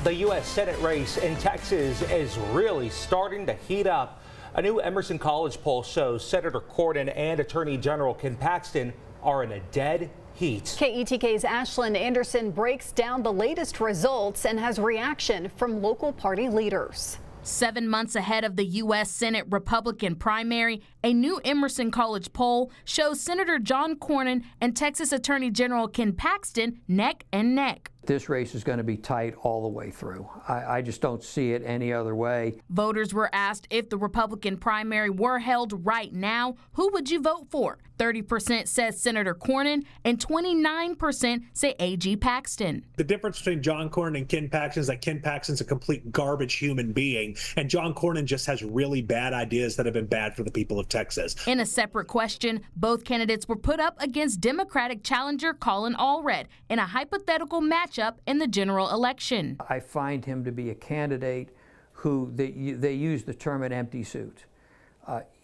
The U.S. Senate race in Texas is really starting to heat up. A new Emerson College poll shows Senator Cornyn and Attorney General Ken Paxton are in a dead heat. KETK's Ashlyn Anderson breaks down the latest results and has reaction from local party leaders. 7 months ahead of the U.S. Senate Republican primary, a new Emerson College poll shows Senator John Cornyn and Texas Attorney General Ken Paxton neck and neck. This race is going to be tight all the way through. I just don't see it any other way. Voters were asked if the Republican primary were held right now, who would you vote for? 30% says Senator Cornyn and 29% say A.G. Paxton. The difference between John Cornyn and Ken Paxton is that Ken Paxton's a complete garbage human being, and John Cornyn just has really bad ideas that have been bad for the people of Texas. In a separate question, both candidates were put up against Democratic challenger Colin Allred in a hypothetical matchup in the general election. I find him to be a candidate who they use the term an empty suit.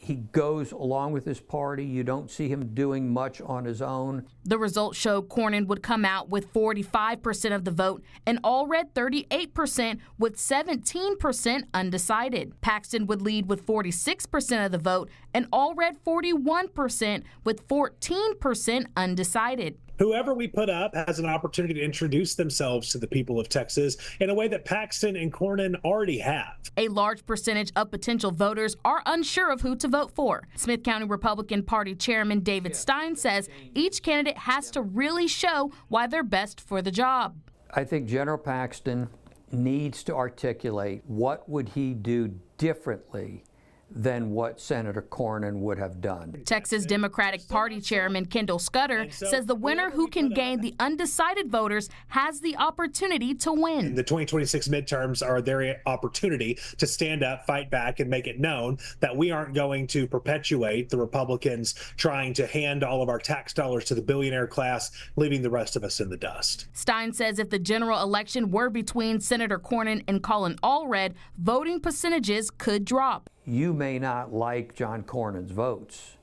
He goes along with his party. You don't see him doing much on his own. The results show Cornyn would come out with 45% of the vote and Allred 38% with 17% undecided. Paxton would lead with 46% of the vote and Allred 41% with 14% undecided. Whoever we put up has an opportunity to introduce themselves to the people of Texas in a way that Paxton and Cornyn already have. A large percentage of potential voters are unsure of who to vote for. Smith County Republican Party Chairman David Stein says each candidate has to really show why they're best for the job. I think General Paxton needs to articulate what would he do differently than what Senator Cornyn would have done. Texas Democratic Party Chairman Kendall Scudder says the winner who can gain the undecided voters has the opportunity to win. The 2026 midterms are their opportunity to stand up, fight back, and make it known that we aren't going to perpetuate the Republicans trying to hand all of our tax dollars to the billionaire class, leaving the rest of us in the dust. Stein says if the general election were between Senator Cornyn and Colin Allred, voting percentages could drop. You may not like John Cornyn's votes,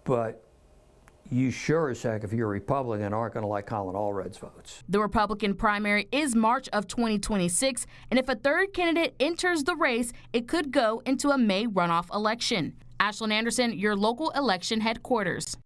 but you sure as heck, if you're a Republican, aren't going to like Colin Allred's votes. The Republican primary is March of 2026, and if a third candidate enters the race, it could go into a May runoff election. Ashlyn Anderson, your local election headquarters.